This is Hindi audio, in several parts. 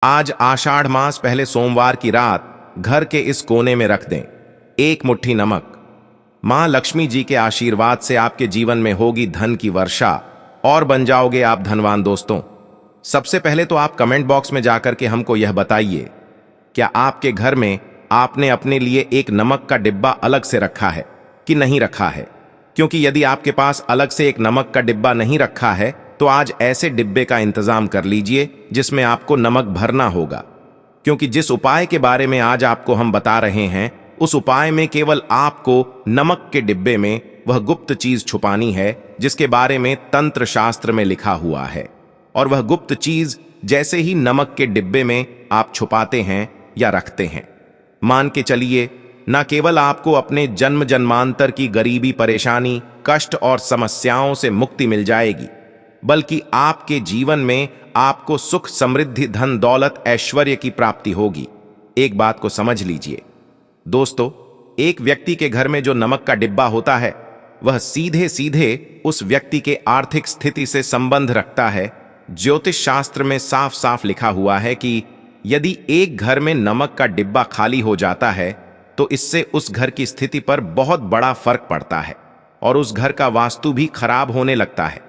आज आषाढ़ मास पहले सोमवार की रात घर के इस कोने में रख दें एक मुट्ठी नमक। मां लक्ष्मी जी के आशीर्वाद से आपके जीवन में होगी धन की वर्षा और बन जाओगे आप धनवान। दोस्तों, सबसे पहले तो आप कमेंट बॉक्स में जाकर के हमको यह बताइए, क्या आपके घर में आपने अपने लिए एक नमक का डिब्बा अलग से रखा है कि नहीं रखा है? क्योंकि यदि आपके पास अलग से एक नमक का डिब्बा नहीं रखा है तो आज ऐसे डिब्बे का इंतजाम कर लीजिए जिसमें आपको नमक भरना होगा। क्योंकि जिस उपाय के बारे में आज आपको हम बता रहे हैं उस उपाय में केवल आपको नमक के डिब्बे में वह गुप्त चीज छुपानी है जिसके बारे में तंत्र शास्त्र में लिखा हुआ है। और वह गुप्त चीज जैसे ही नमक के डिब्बे में आप छुपाते हैं या रखते हैं, मान के चलिए न केवल आपको अपने जन्म जन्मांतर की गरीबी, परेशानी, कष्ट और समस्याओं से मुक्ति मिल जाएगी, बल्कि आपके जीवन में आपको सुख, समृद्धि, धन दौलत, ऐश्वर्य की प्राप्ति होगी। एक बात को समझ लीजिए दोस्तों, एक व्यक्ति के घर में जो नमक का डिब्बा होता है वह सीधे सीधे उस व्यक्ति के आर्थिक स्थिति से संबंध रखता है। ज्योतिष शास्त्र में साफ साफ लिखा हुआ है कि यदि एक घर में नमक का डिब्बा खाली हो जाता है तो इससे उस घर की स्थिति पर बहुत बड़ा फर्क पड़ता है और उस घर का वास्तु भी खराब होने लगता है।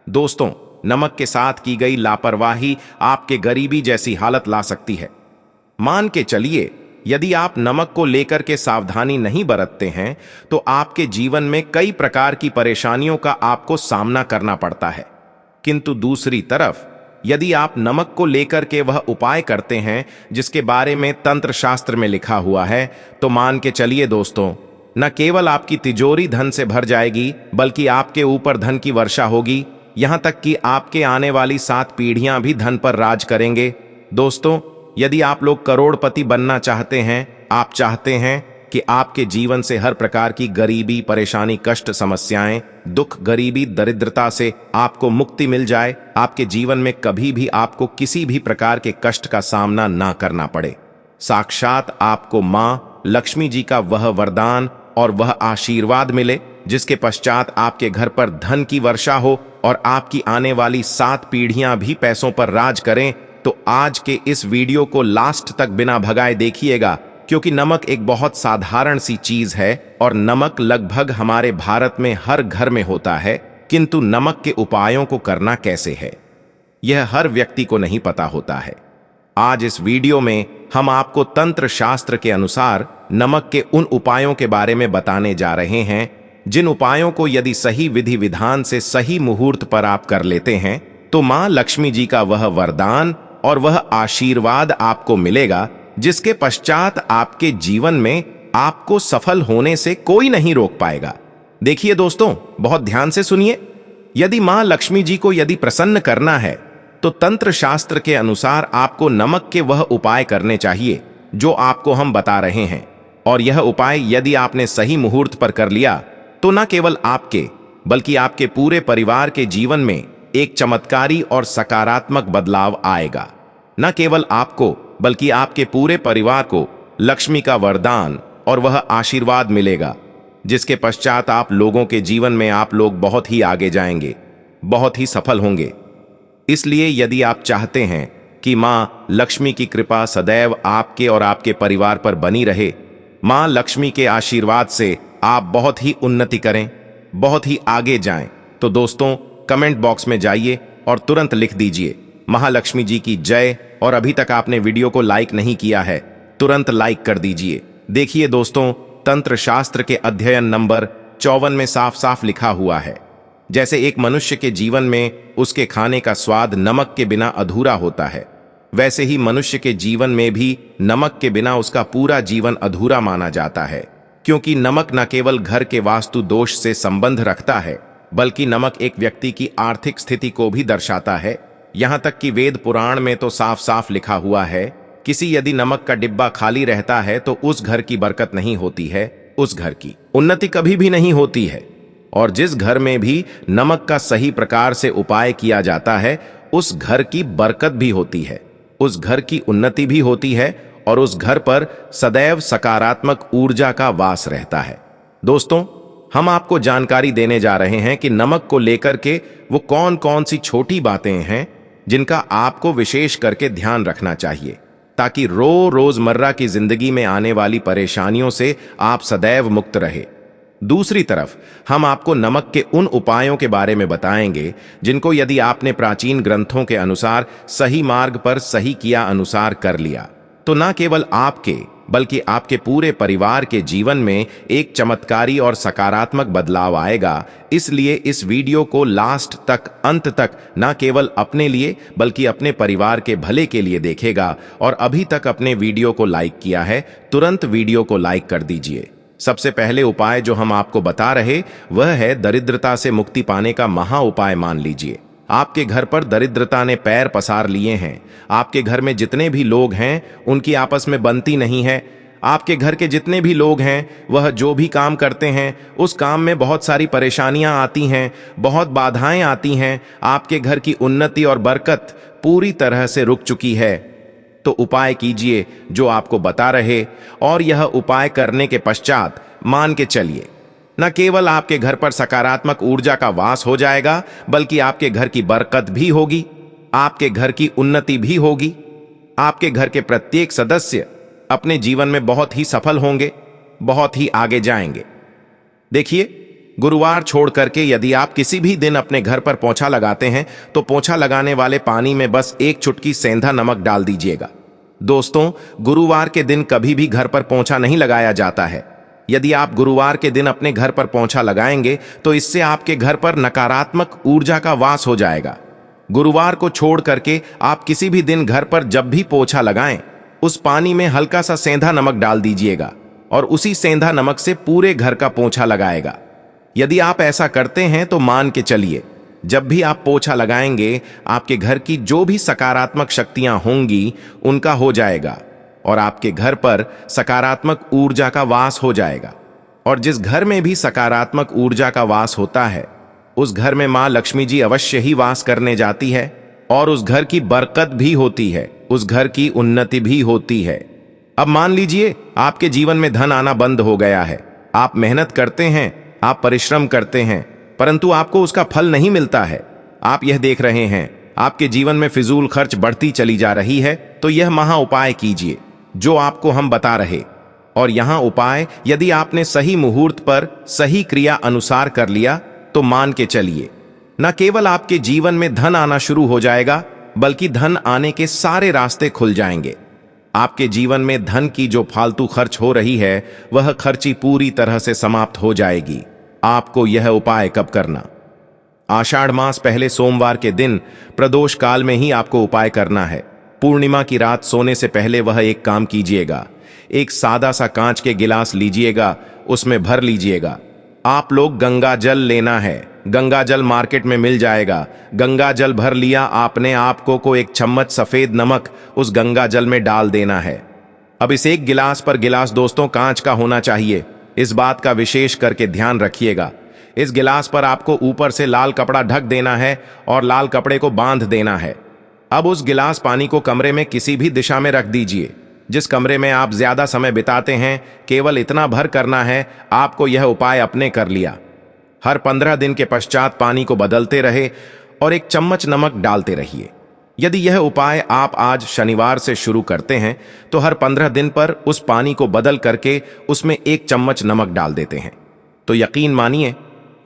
दोस्तों, नमक के साथ की गई लापरवाही आपके गरीबी जैसी हालत ला सकती है। मान के चलिए यदि आप नमक को लेकर के सावधानी नहीं बरतते हैं तो आपके जीवन में कई प्रकार की परेशानियों का आपको सामना करना पड़ता है। किंतु दूसरी तरफ यदि आप नमक को लेकर के वह उपाय करते हैं जिसके बारे में तंत्र शास्त्र में लिखा हुआ है तो मान के चलिए दोस्तों, न केवल आपकी तिजोरी धन से भर जाएगी बल्कि आपके ऊपर धन की वर्षा होगी। यहां तक कि आपके आने वाली 7 पीढ़ियां भी धन पर राज करेंगे। दोस्तों, यदि आप लोग करोड़पति बनना चाहते हैं, आप चाहते हैं कि आपके जीवन से हर प्रकार की गरीबी, परेशानी, कष्ट, समस्याएं, दुख, गरीबी, दरिद्रता से आपको मुक्ति मिल जाए, आपके जीवन में कभी भी आपको किसी भी प्रकार के कष्ट का सामना ना करना पड़े, साक्षात आपको मां लक्ष्मी जी का वह वरदान और वह आशीर्वाद मिले जिसके पश्चात आपके घर पर धन की वर्षा हो और आपकी आने वाली 7 पीढ़ियां भी पैसों पर राज करें, तो आज के इस वीडियो को लास्ट तक बिना भगाए देखिएगा। क्योंकि नमक एक बहुत साधारण सी चीज है और नमक लगभग हमारे भारत में हर घर में होता है, किंतु नमक के उपायों को करना कैसे है यह हर व्यक्ति को नहीं पता होता है। आज इस वीडियो में हम आपको तंत्र शास्त्र के अनुसार नमक के उन उपायों के बारे में बताने जा रहे हैं जिन उपायों को यदि सही विधि विधान से सही मुहूर्त पर आप कर लेते हैं तो मां लक्ष्मी जी का वह वरदान और वह आशीर्वाद आपको मिलेगा जिसके पश्चात आपके जीवन में आपको सफल होने से कोई नहीं रोक पाएगा। देखिए दोस्तों, बहुत ध्यान से सुनिए। यदि मां लक्ष्मी जी को यदि प्रसन्न करना है तो तंत्र शास्त्र के अनुसार आपको नमक के वह उपाय करने चाहिए जो आपको हम बता रहे हैं। और यह उपाय यदि आपने सही मुहूर्त पर कर लिया तो न केवल आपके बल्कि आपके पूरे परिवार के जीवन में एक चमत्कारी और सकारात्मक बदलाव आएगा। न केवल आपको बल्कि आपके पूरे परिवार को लक्ष्मी का वरदान और वह आशीर्वाद मिलेगा जिसके पश्चात आप लोगों के जीवन में आप लोग बहुत ही आगे जाएंगे, बहुत ही सफल होंगे। इसलिए यदि आप चाहते हैं कि मां लक्ष्मी की कृपा सदैव आपके और आपके परिवार पर बनी रहे, मां लक्ष्मी के आशीर्वाद से आप बहुत ही उन्नति करें, बहुत ही आगे जाएं, तो दोस्तों कमेंट बॉक्स में जाइए और तुरंत लिख दीजिए महालक्ष्मी जी की जय। और अभी तक आपने वीडियो को लाइक नहीं किया है, तुरंत लाइक कर दीजिए। देखिए दोस्तों, तंत्र शास्त्र के अध्ययन नंबर 54 में साफ साफ लिखा हुआ है, जैसे एक मनुष्य के जीवन में उसके खाने का स्वाद नमक के बिना अधूरा होता है, वैसे ही मनुष्य के जीवन में भी नमक के बिना उसका पूरा जीवन अधूरा माना जाता है। क्योंकि नमक न केवल घर के वास्तु दोष से संबंध रखता है बल्कि नमक एक व्यक्ति की आर्थिक स्थिति को भी दर्शाता है। यहां तक कि वेद पुराण में तो साफ साफ लिखा हुआ है, किसी यदि नमक का डिब्बा खाली रहता है तो उस घर की बरकत नहीं होती है, उस घर की उन्नति कभी भी नहीं होती है। और जिस घर में भी नमक का सही प्रकार से उपाय किया जाता है उस घर की बरकत भी होती है, उस घर की उन्नति भी होती है और उस घर पर सदैव सकारात्मक ऊर्जा का वास रहता है। दोस्तों, हम आपको जानकारी देने जा रहे हैं कि नमक को लेकर के वो कौन कौन सी छोटी बातें हैं जिनका आपको विशेष करके ध्यान रखना चाहिए, ताकि रोजमर्रा की जिंदगी में आने वाली परेशानियों से आप सदैव मुक्त रहे। दूसरी तरफ हम आपको नमक के उन उपायों के बारे में बताएंगे जिनको यदि आपने प्राचीन ग्रंथों के अनुसार सही मार्ग पर सही किया अनुसार कर लिया, तो न केवल आपके बल्कि आपके पूरे परिवार के जीवन में एक चमत्कारी और सकारात्मक बदलाव आएगा। इसलिए इस वीडियो को लास्ट तक, अंत तक न केवल अपने लिए बल्कि अपने परिवार के भले के लिए देखेगा। और अभी तक अपने वीडियो को लाइक किया है, तुरंत वीडियो को लाइक कर दीजिए। सबसे पहले उपाय जो हम आपको बता रहे वह है दरिद्रता से मुक्ति पाने का महा उपाय। मान लीजिए आपके घर पर दरिद्रता ने पैर पसार लिए हैं, आपके घर में जितने भी लोग हैं उनकी आपस में बनती नहीं है, आपके घर के जितने भी लोग हैं वह जो भी काम करते हैं उस काम में बहुत सारी परेशानियां आती हैं, बहुत बाधाएं आती हैं, आपके घर की उन्नति और बरकत पूरी तरह से रुक चुकी है। तो उपाय कीजिए जो आपको बता रहे, और यह उपाय करने के पश्चात मान के चलिए न केवल आपके घर पर सकारात्मक ऊर्जा का वास हो जाएगा बल्कि आपके घर की बरकत भी होगी, आपके घर की उन्नति भी होगी, आपके घर के प्रत्येक सदस्य अपने जीवन में बहुत ही सफल होंगे, बहुत ही आगे जाएंगे। देखिए, गुरुवार छोड़ करके यदि आप किसी भी दिन अपने घर पर पोंछा लगाते हैं तो पोंछा लगाने वाले पानी में बस एक चुटकी सेंधा नमक डाल दीजिएगा। दोस्तों, गुरुवार के दिन कभी भी घर पर पोंछा नहीं लगाया जाता है। यदि आप गुरुवार के दिन अपने घर पर पोंछा लगाएंगे तो इससे आपके घर पर नकारात्मक ऊर्जा का वास हो जाएगा। गुरुवार को छोड़ करके आप किसी भी दिन घर पर जब भी पोंछा लगाएं, उस पानी में हल्का सा सेंधा नमक डाल दीजिएगा और उसी सेंधा नमक से पूरे घर का पोंछा लगाएगा। यदि आप ऐसा करते हैं तो मान के चलिए, जब भी आप पोंछा लगाएंगे आपके घर की जो भी सकारात्मक शक्तियां होंगी उनका हो जाएगा और आपके घर पर सकारात्मक ऊर्जा का वास हो जाएगा। और जिस घर में भी सकारात्मक ऊर्जा का वास होता है उस घर में मां लक्ष्मी जी अवश्य ही वास करने जाती है और उस घर की बरकत भी होती है, उस घर की उन्नति भी होती है। अब मान लीजिए आपके जीवन में धन आना बंद हो गया है, आप मेहनत करते हैं, आप परिश्रम करते हैं, परंतु आपको उसका फल नहीं मिलता है। आप यह देख रहे हैं आपके जीवन में फिजूल खर्च बढ़ती चली जा रही है, तो यह महा उपाय कीजिए जो आपको हम बता रहे। और यहां उपाय यदि आपने सही मुहूर्त पर सही क्रिया अनुसार कर लिया तो मान के चलिए न केवल आपके जीवन में धन आना शुरू हो जाएगा बल्कि धन आने के सारे रास्ते खुल जाएंगे। आपके जीवन में धन की जो फालतू खर्च हो रही है वह खर्ची पूरी तरह से समाप्त हो जाएगी। आपको यह उपाय कब करना? आषाढ़ मास पहले सोमवार के दिन प्रदोष काल में ही आपको उपाय करना है। पूर्णिमा की रात सोने से पहले वह एक काम कीजिएगा, एक सादा सा कांच के गिलास लीजिएगा, उसमें भर लीजिएगा। आप लोग गंगा जल लेना है, गंगा जल मार्केट में मिल जाएगा। गंगा जल भर लिया आपने, आपको को एक चम्मच सफेद नमक उस गंगा जल में डाल देना है। अब इस एक गिलास पर, गिलास दोस्तों कांच का होना चाहिए, इस बात का विशेष करके ध्यान रखिएगा। इस गिलास पर आपको ऊपर से लाल कपड़ा ढक देना है और लाल कपड़े को बांध देना है। अब उस गिलास पानी को कमरे में किसी भी दिशा में रख दीजिए। जिस कमरे में आप ज्यादा समय बिताते हैं केवल इतना भर करना है, आपको यह उपाय अपने कर लिया। हर 15 दिन के पश्चात पानी को बदलते रहे और एक चम्मच नमक डालते रहिए। यदि यह उपाय आप आज शनिवार से शुरू करते हैं तो हर 15 दिन पर उस पानी को बदल करके उसमें एक चम्मच नमक डाल देते हैं, तो यकीन मानिए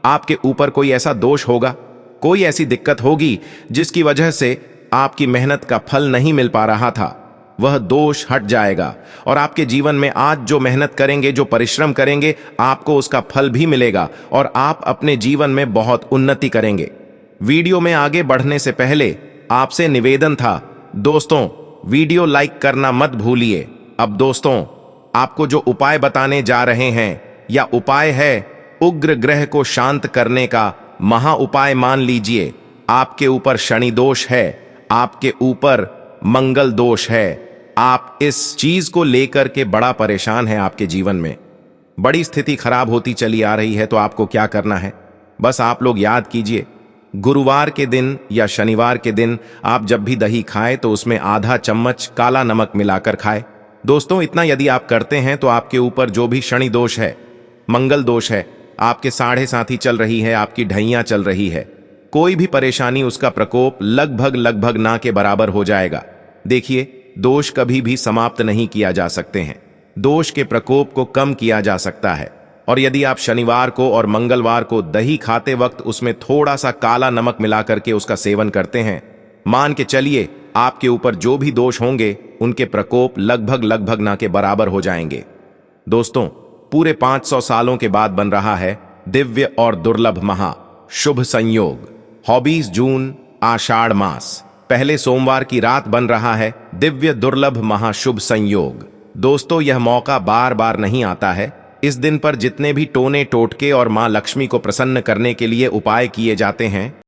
आपके ऊपर कोई ऐसा दोष होगा, कोई ऐसी दिक्कत होगी जिसकी वजह से आपकी मेहनत का फल नहीं मिल पा रहा था, वह दोष हट जाएगा और आपके जीवन में आज जो मेहनत करेंगे, जो परिश्रम करेंगे, आपको उसका फल भी मिलेगा और आप अपने जीवन में बहुत उन्नति करेंगे। वीडियो में आगे बढ़ने से पहले आपसे निवेदन था दोस्तों, वीडियो लाइक करना मत भूलिए। अब दोस्तों, आपको जो उपाय बताने जा रहे हैं या उपाय है उग्र ग्रह को शांत करने का महा उपाय। मान लीजिए आपके ऊपर शनि दोष है, आपके ऊपर मंगल दोष है, आप इस चीज को लेकर के बड़ा परेशान है, आपके जीवन में बड़ी स्थिति खराब होती चली आ रही है, तो आपको क्या करना है? बस आप लोग याद कीजिए, गुरुवार के दिन या शनिवार के दिन आप जब भी दही खाएं तो उसमें आधा चम्मच काला नमक मिलाकर खाएं। दोस्तों, इतना यदि आप करते हैं तो आपके ऊपर जो भी शनि दोष है, मंगल दोष है, आपके साढ़े साथी चल रही है, आपकी ढैया चल रही है, कोई भी परेशानी, उसका प्रकोप लगभग लगभग ना के बराबर हो जाएगा। देखिए, दोष कभी भी समाप्त नहीं किया जा सकते हैं, दोष के प्रकोप को कम किया जा सकता है। और यदि आप शनिवार को और मंगलवार को दही खाते वक्त उसमें थोड़ा सा काला नमक मिला करके उसका सेवन करते हैं, मान के चलिए आपके ऊपर जो भी दोष होंगे उनके प्रकोप लगभग लगभग ना के बराबर हो जाएंगे। दोस्तों, पूरे 500 सालों के बाद बन रहा है दिव्य और दुर्लभ महा शुभ संयोग। 24 जून आषाढ़ मास पहले सोमवार की रात बन रहा है दिव्य दुर्लभ महाशुभ संयोग। दोस्तों, यह मौका बार बार नहीं आता है। इस दिन पर जितने भी टोने टोटके और मां लक्ष्मी को प्रसन्न करने के लिए उपाय किए जाते हैं,